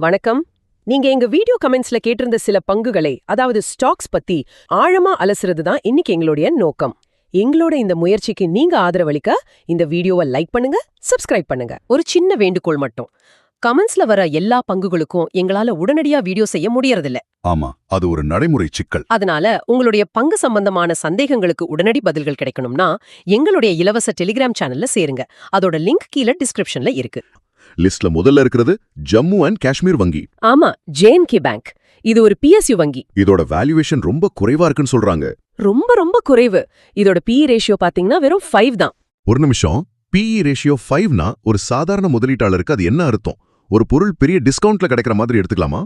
வணக்கம். நீங்க எங்க வீடியோ கமெண்ட்ஸ்ல கேட்டிருந்த சில பங்குகளை, அதாவது ஸ்டாக்ஸ் பத்தி ஆழமா அலசுறது தான் இன்னைக்கு எங்களுடைய நோக்கம். எங்களோட இந்த முயற்சிக்கு நீங்க ஆதரவளிக்க இந்த வீடியோவை லைக் பண்ணுங்க, சப்ஸ்கிரைப் பண்ணுங்க. ஒரு சின்ன வேண்டுகோள் மட்டும். கமெண்ட்ஸ்ல வர எல்லா பங்குகளுக்கும் எங்களால உடனடியா வீடியோ செய்ய முடியறதில்ல. ஆமா, அது ஒரு நடைமுறை சிக்கல். அதனால உங்களுடைய பங்கு சம்பந்தமான சந்தேகங்களுக்கு உடனடி பதில்கள் கிடைக்கணும்னா எங்களுடைய இலவச டெலிகிராம் சேனல்ல சேருங்க. அதோட லிங்க் கீழே டிஸ்கிரிப்ஷன்ல இருக்கு. லிஸ்ட்ல முதல்ல இருக்கிறது ஜம்மு அண்ட் காஷ்மீர் வங்கி. ஆமா, ஜே&கே பேங்க். இது ஒரு PSU வங்கி. இதோட வேல்யூவேஷன் ரொம்ப குறைவா இருக்குன்னு சொல்றாங்க. ரொம்ப ரொம்ப குறைவு. இதோட PE ரேஷியோ பாத்தீங்கன்னா வெறும் 5 தான். ஒரு நிமிஷம், PE ரேஷியோ 5னா ஒரு சாதாரண முதலீட்டாளருக்கு அது என்ன அர்த்தம்? ஒரு பொருள் பெரிய டிஸ்கவுண்ட்ல கிடைக்கிற மாதிரி எடுத்துக்கலாமா?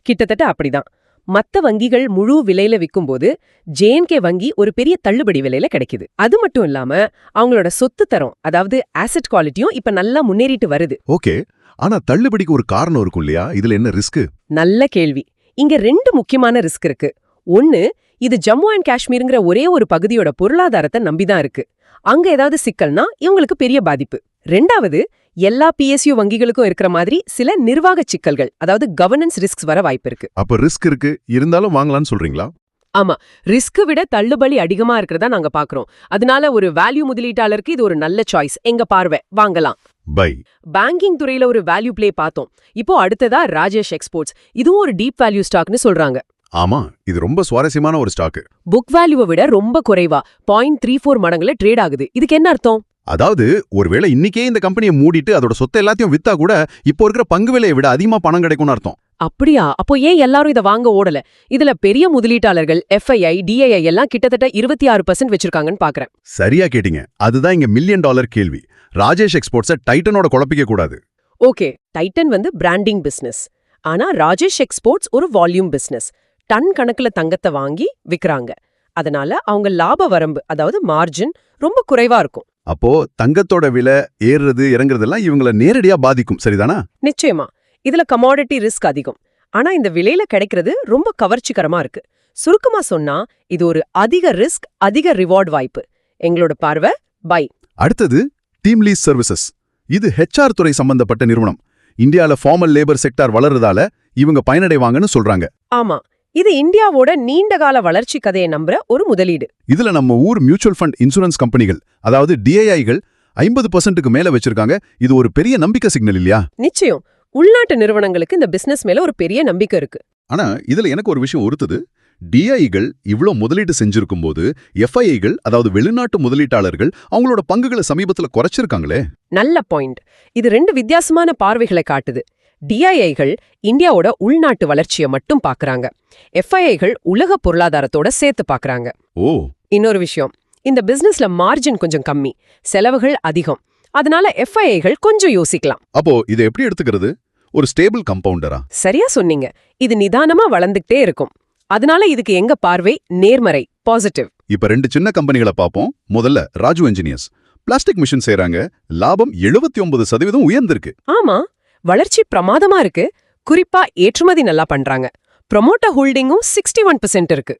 கிட்டத்தட்ட அப்படிதான். மத்த வங்கிகள் முழு விலையில விக்கும்போது ஜே&கே வங்கி ஒரு பெரிய தள்ளுபடி விலையில கிடைக்குது. அது மட்டும் இல்லாம அவங்களோட சொத்து தரம், அதாவது ஆசெட் குவாலிட்டியும் இப்ப நல்லா முன்னேறிட்டு வருது. ஓகே, ஆனா தள்ளுபடிக்கு ஒரு காரணம் இருக்கும் இல்லையா? இதுல என்ன ரிஸ்க்? நல்ல கேள்வி. இங்க 2 முக்கியமான ரிஸ்க் இருக்கு. ஒன்னு, இது ஜம்மு அண்ட் காஷ்மீருங்கிற ஒரே ஒரு பகுதியோட பொருளாதாரத்தை நம்பிதான் இருக்கு. அங்க ஏதாவது சிக்கல்னா இவங்களுக்கு பெரிய பாதிப்பு. 2வது, எல்லா PSU வங்கிகளுக்கும் இருக்கிற மாதிரி சில நிர்வாக சிக்கல்கள், அதாவது கவர்னன்ஸ் ரிஸ்க்ஸ் வர வாய்ப்பு இருக்கு. அப்ப ரிஸ்க் இருக்கு, இருந்தாலும் வாங்கலாம்னு சொல்றீங்களா? ஆமா, ரிஸ்க் விட தள்ளுபடி அதிகமா இருக்கிறதா நாங்க பாக்குறோம். அதனால ஒரு வேல்யூ முதலீட்டாளருக்கு இது ஒரு நல்ல சாய்ஸ். எங்க பார்வை வாங்கலாம். பை. பேங்கிங் துறையில ஒரு வேல்யூ பிளே பார்த்தோம். இப்போ அடுத்ததா ராஜேஷ் எக்ஸ்போர்ட்ஸ். இதுவும் ஒரு டீப் வேல்யூ ஸ்டாக்னு சொல்றாங்க. ஆமா, இது ரொம்ப சுவாரஸ்யமான ஒரு ஸ்டாக். புக் வேல்யூவை விட ரொம்ப குறைவா 0.34 மடங்குல ட்ரேட் ஆகுது. இதுக்கு என்ன அர்த்தம்? அதாவது ஒருவேளை இன்னைக்கே இந்த கம்பெனியை மூடிட்டு அதோட சொத்தை எல்லாத்தையும் வித்தா கூட இப்போ இருக்கிற பங்கு விலையை விட அதிகமா பணம் கிடைக்கும்னு அர்த்தம். அப்படியா? அப்போ ஏன் எல்லாரும் இதை வாங்க ஓடல? இதுல பெரிய முதலீட்டாளர்கள் FII, DII எல்லாம் கிட்டத்தட்ட 26% வச்சிருக்காங்கன்னு பாக்குறேன். சரியா கேட்டீங்க. அதுதான் இங்க $1 மில்லியன் கேள்வி. ராஜேஷ் எக்ஸ்போர்ட்ஸை டைட்டனோட குழப்பிக்க கூடாது. Okay, Titan branding business. ஆனா ராஜேஷ் எக்ஸ்போர்ட்ஸ் ஒரு வால்யூம் பிசினஸ். டன் கணக்குல தங்கத்தை வாங்கி விக்கிறாங்க. அதனால அவங்க லாப வரம்பு, அதாவது மார்ஜின் ரொம்ப குறைவா இருக்கும். அப்போ தங்கத்தோட விலை ஏறுறது இறங்குறதெல்லாம் இவங்கள நேரடியா பாதிக்கும், சரிதானா? நிச்சயமா. இதுல கமாடிட்டி ரிஸ்க் அதிகம். ஆனா இந்த விலையில கிடைக்கிறது ரொம்ப கவர்ச்சிகரமா இருக்கு. சுருக்கமா சொன்னா இது ஒரு அதிக ரிஸ்க், அதிக ரிவார்ட் வாய்ப்பு. எங்களோட பார்வை பை. அடுத்தது டீம் லீஸ் சர்வீசஸ். இது HR துறை சம்பந்தப்பட்ட நிறுவனம். இந்தியால ஃபார்மல் லேபர் செக்டார் வளர்றதால இவங்க பயனடைவாங்கன்னு சொல்றாங்க. ஆமா, இது இந்தியாவோட நீண்டகால வளர்ச்சி கதையை நம்புற ஒரு முதலீடு. இதுல நம்ம ஊர் மியூச்சுவல் ஃபண்ட் இன்சூரன்ஸ் கம்பெனிகள், அதாவது DIIகள் 50%க்கு மேல வச்சிருக்காங்க. இது ஒரு பெரிய நம்பிக்கை சிக்னல் இல்லையா? நிச்சயம். உள்நாட்டு நிறுவனங்களுக்கு இந்த பிசினஸ் மேல ஒரு பெரிய நம்பிக்கை இருக்கு. ஆனா இதுல எனக்கு ஒரு விஷயம் உறுத்துது. DIகள் இவ்ளோ முதலீடு செஞ்சிருக்கும் போது FIIகள், அதாவது வெளிநாட்டு முதலீட்டாளர்கள் அவங்களோட பங்குகளை சமீபத்துல குறைச்சிருக்காங்களே. நல்ல பாயிண்ட். இது 2 வித்தியாசமான பார்வைகளை காட்டுது. DIIகள் இந்தியாவோட உள்நாட்டு வளர்ச்சியை மட்டும் பாக்குறாங்க. FIIகள் உலக பொருளாதாரத்தோட சேர்த்து பாக்குறாங்க. ஓ, இன்னொரு விஷயம், இந்த பிசினஸ்ல மார்ஜின் கொஞ்சம் கம்மி, செலவுகள் அதிகம். அதனால FIIகள் கொஞ்சம் யோசிக்கலாம். அப்போ இதை எப்படி எடுத்துக்கிறது? ஒரு ஸ்டேபிள் கம்பவுண்டரா? சரியா சொன்னீங்க. இது நிதானமா வளர்ந்துகிட்டே இருக்கும். அதனால இதுக்கு எங்க பார்வை நேர்மறை, பாசிட்டிவ். இப்ப 2 சின்ன கம்பெனிகளை பாப்போம். முதல்ல ராஜு என்ஜினியர்ஸ். பிளாஸ்டிக் மிஷின் செய்றாங்க. லாபம் 79% உயர்ந்திருக்கு. ஆமா, வளர்ச்சி பிரமாதமா இருக்கு. குறிப்பா ஏற்றுமதி நல்லா பண்றாங்க. ப்ரொமோட்டர் ஹோல்டிங்கும் 61% இருக்கு.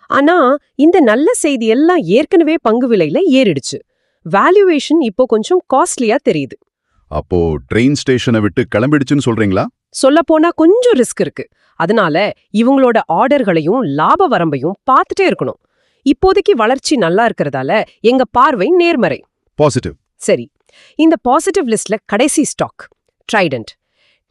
ஆனா இந்த நல்ல செய்தி எல்லாம் ஏற்கனவே பங்கு விலையில ஏறிடுச்சு. வேல்யூவேஷன் இப்போ கொஞ்சம் காஸ்ட்லியா தெரியுது. அப்போ ட்ரெயின் ஸ்டேஷனை விட்டு கிளம்பிடுச்சுன்னு சொல்றீங்களா? சொல்லப்போனா கொஞ்சம் ரிஸ்க் இருக்கு. அதனால இவங்களோட ஆர்டர்களையும் லாப வரம்பையும் பார்த்துட்டே இருக்கணும். இப்போதைக்கு வளர்ச்சி நல்லா இருக்கிறதால எங்க பார்வை நேர்மறை, பாசிட்டிவ். சரி, இந்த பாசிட்டிவ் லிஸ்ட்ல கடைசி ஸ்டாக் ட்ரைடன்ட்.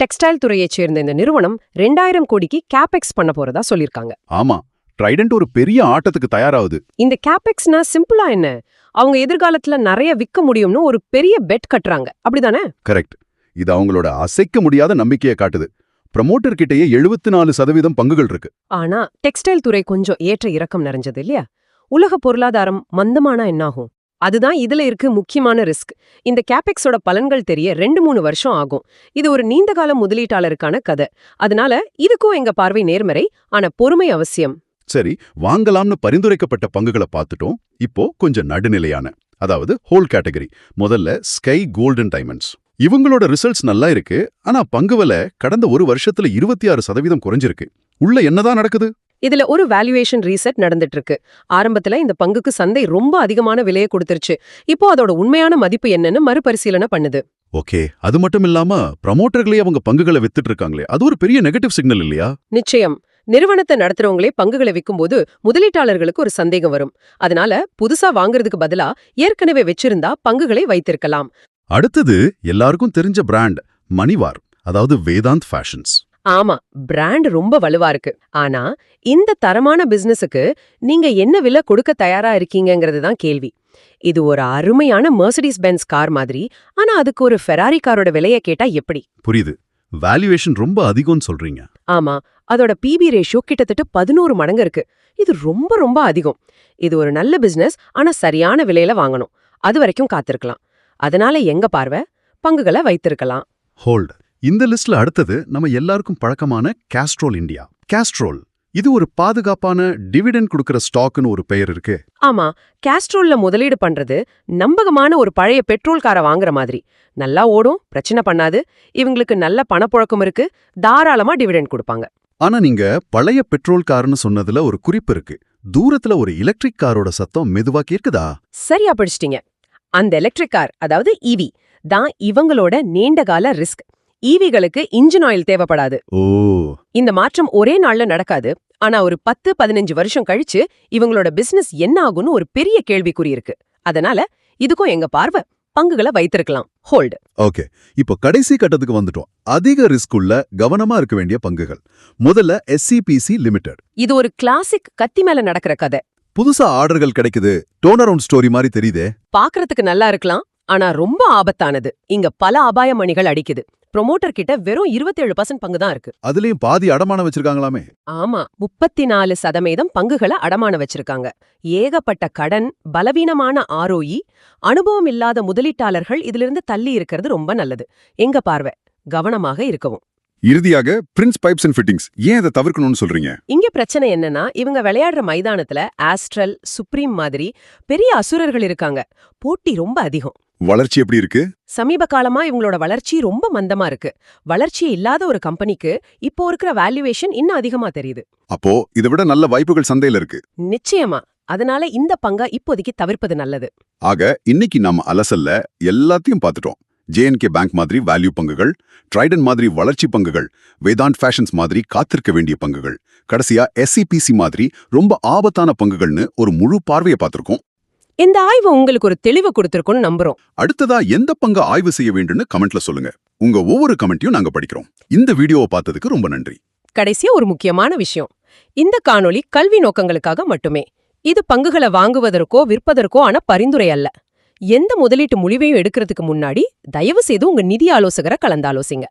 டெக்ஸ்டைல் துறையைச் சேர்ந்த இந்த நிறுவனம் 2000 கோடிக்கு கேபெக்ஸ் பண்ண போறதா சொல்லிருக்காங்க. ஆமா, ட்ரைடன்ட் ஒரு பெரிய ஆட்டத்துக்கு தயாராகுது. இந்த கேபெக்ஸ்னா சிம்பிளா என்ன? அவங்க எதிர்காலத்துல நிறைய விற்க முடியும்னு ஒரு பெரிய பெட் கட்டுறாங்க, அப்படிதானே? கரெக்ட். இது அவங்களோட அசைக்க முடியாத நம்பிக்கையை காட்டுது. ப்ரமோட்டர் கிட்டயே 74% பங்குகள் இருக்கு. ஆனா டெக்ஸ்டைல் துறை கொஞ்சம் ஏற்ற இறக்கம் நிறைஞ்சது இல்லையா? உலக பொருளாதாரம் மந்தமானா என்னாகும்? அதுதான் இதுல இருக்கு முக்கியமான ரிஸ்க். இந்த கேபெக்ஸோட பலன்கள் தெரிய 2-3 வருஷம் ஆகும். இது ஒரு நீண்டகால முதலீட்டாளருக்கான கதை. அதனால இதுக்கும் எங்க பார்வை நேர்மறை, ஆனா பொறுமை அவசியம். சரி, வாங்கலாம்னு பரிந்துரைக்கப்பட்ட பங்குகளை பார்த்துட்டோம். இப்போ கொஞ்சம் நடுநிலையான, அதாவது ஹோல் கேட்டகரி. முதல்ல ஸ்கை கோல்ட் அண்ட் டைமண்ட்ஸ். இவங்களோட ரிசல்ட்ஸ் நல்லா இருக்கு. ஆனா பங்கு விலை கடந்த ஒரு வருஷத்துல 26% குறைஞ்சிருக்கு. உள்ள என்னதான் நடக்குது? இதுல ஒரு வேல்யூவேஷன் ரீசெட் நடந்துட்டு இருக்கு. ஆரம்பத்துல இந்த பங்குக்கு சந்தை ரொம்ப அதிகமான விலையை கொடுத்துருச்சு. இப்போ அதோட உண்மையான மதிப்பு என்னன்னு மறுபரிசீலனை பண்ணுது. ஓகே, அது மட்டும் இல்லாம ப்ரமோட்டர்களே அவங்க பங்குகளை வித்துட்டு இருக்காங்களே, அது ஒரு பெரிய நெகட்டிவ் சிக்னல் இல்லையா? நிச்சயம். நிறுவனத்தை நடத்துறவங்களே பங்குகளை விக்கும்போது முதலீட்டாளர்களுக்கு ஒரு சந்தேகம் வரும். அதனால புதுசா வாங்குறதுக்கு பதிலா ஏற்கனவே வச்சிருந்தா பங்குகளை வைத்திருக்கலாம். அடுத்தது எல்லாருக்கும் தெரிஞ்ச பிராண்ட் மணிவார், அதாவது வேதாந்த் ஃபேஷன்ஸ். ஆமா, பிராண்ட் ரொம்ப வலுவா இருக்கு. ஆனா இந்த தரமான பிசினஸுக்கு நீங்க என்ன விலை கொடுக்க தயாரா இருக்கீங்கங்கிறது தான் கேள்வி. இது ஒரு அருமையான மெர்சிடிஸ் பென்ஸ் கார் மாதிரி, ஆனா அதுக்கு ஒரு ஃபெராரி காரோட விலையை கேட்டா எப்படி? புரியுது, வேல்யூவேஷன் ரொம்ப அதிகம்னு சொல்றீங்க. ஆமா, அதோட பிபி ரேஷியோ கிட்டத்தட்ட 11 மடங்கு இருக்கு. இது ரொம்ப ரொம்ப அதிகம். இது ஒரு நல்ல பிசினஸ், ஆனா சரியான விலையில வாங்கணும். அது வரைக்கும் காத்திருக்கலாம். அதனால எங்க பார்வை, பங்குகளை வைத்திருக்கலாம். ஹோல்ட். இந்த லிஸ்ட்ல அடுத்தது நம்ம எல்லாருக்கும் பழக்கமான காஸ்ட்ரோல் இந்தியா. காஸ்ட்ரோல் இது ஒரு பாதுகாப்பான டிவிடெண்ட் கொடுக்கிற ஸ்டாக்னு ஒரு பெயர் இருக்கு. ஆமா, காஸ்ட்ரோல்ல முதலீடு பண்றது நம்பகமான ஒரு பழைய பெட்ரோல் காரை வாங்குற மாதிரி. நல்லா ஓடும், பிரச்சனை பண்ணாது, இவங்களுக்கு நல்ல பணப்புழக்கம் இருக்கு, தாராளமா டிவிடெண்ட் கொடுப்பாங்க. ஆனா நீங்க பழைய பெட்ரோல் கார்னு சொன்னதுல ஒரு குறிப்பு இருக்கு. தூரத்துல ஒரு எலக்ட்ரிக் காரோட சத்தம் மெதுவா கேக்குதா? சரியா படிச்சிட்டீங்க. அந்த எலக்ட்ரிக் கார், அதாவது ஈவி தான் இவங்களோட நீண்டகால ரிஸ்க். ஈவிகளுக்கு இன்ஜின் ஆயில் தேவைப்படாது. ஓ, இந்த மாற்றம் ஒரே நாள்ல நடக்காது. ஆனா ஒரு 10-15 வருஷம் கழிச்சு இவங்களோட பிசினஸ் என்ன ஆகும்னு ஒரு பெரிய கேள்விக்குறி இருக்கு. அதனால இதுக்கும் எங்க பார்வை, பங்குகளை வைத்திருக்கலாம். ஹோல்டு. ஓகே, இப்போ கடைசி கட்டத்துக்கு வந்துட்டோம். அதிக ரிஸ்க் உள்ள கவனமா இருக்க வேண்டிய பங்குகள். முதல்ல SCPC லிமிடெட். இது ஒரு கிளாசிக் கத்தி மேல நடக்கிற கதை. புதுசா ஆர்டர்கள் கிடைக்குது, டோன் அரவுண்ட் ஸ்டோரி மாதிரி தெரியுதே. பாக்குறதுக்கு நல்லா இருக்கலாம், ஆனா ரொம்ப ஆபத்தானது. இங்க பல அபாய மணிகள் அடிக்குது. ப்ரொமோட்டர் கிட்ட வெறும் 27% பங்கு தான் இருக்கு. அதுலயும் பாதி அடமானம் வச்சிருக்காங்களாமே. ஆமா, 34% பங்குகளை அடமான வச்சிருக்காங்க. ஏகப்பட்ட கடன், பலவீனமான ROE, அனுபவம் இல்லாத முதலீட்டாளர்கள் இதிலிருந்து தள்ளி இருக்கிறது ரொம்ப நல்லது. எங்க பார்வை, கவனமாக இருக்கவும். இறுதியாக பிரின்ஸ் பைப்ஸ் அண்ட் ஃபிட்டிங்ஸ், ஏன் அதை தவிர்க்கணும்னு சொல்றீங்க? இங்க பிரச்சனை என்னன்னா, இவங்க விளையாடுற மைதானத்துல ஆஸ்ட்ரல், சுப்ரீம் மாதிரி பெரிய அசுரர்கள் இருக்காங்க. போட்டி ரொம்ப அதிகம். வளர்ச்சி எப்படி இருக்கு? சமீப காலமா இவங்களோட வளர்ச்சி ரொம்ப மந்தமா இருக்கு. வளர்ச்சியே இல்லாத ஒரு கம்பெனிக்கு இப்போ இருக்கிற வேல்யூவேஷன் இன்னும் அதிகமா தெரியுது. அப்போ இதை விட நல்ல வாய்ப்புகள் சந்தையில இருக்கு. நிச்சயமா. அதனால இந்த பங்கை இப்போதைக்கு தவிர்ப்பது நல்லது. ஆக இன்னைக்கு நம்ம அலசல்ல எல்லாத்தையும் பார்த்துட்டோம். JNK பேங்க் மாதிரி வேல்யூ பங்குகள், ட்ரைடன் மாதிரி வளர்ச்சி பங்குகள், வேதாந்த் ஃபேஷன்ஸ் மாதிரி காத்திருக்க வேண்டிய பங்குகள், கடைசியா SCPC மாதிரி ரொம்ப ஆபத்தான பங்குகள்னு ஒரு முழு பார்வையை பார்த்திருக்கோம். இந்த ஆய்வு உங்களுக்கு ஒரு தெளிவு கொடுத்திருக்கும்னு நம்புறோம். அடுத்ததா எந்த பங்கை ஆய்வு செய்ய வேண்டும்னு கமெண்ட்ல சொல்லுங்க. உங்க ஒவ்வொரு கமெண்ட்டையும் நாங்க படிக்கிறோம். இந்த வீடியோவை பார்த்ததுக்கு ரொம்ப நன்றி. கடைசியா ஒரு முக்கியமான விஷயம். இந்த காணொளி கல்வி நோக்கங்களுக்காக மட்டுமே. இது பங்குகளை வாங்குவதற்கோ விற்பதற்கோ ஆன பரிந்துரை அல்ல. எந்த முதலீட்டு முடிவையும் எடுக்கிறதுக்கு முன்னாடி தயவு செய்து உங்க நிதி ஆலோசகரை கலந்தாலோசிங்க.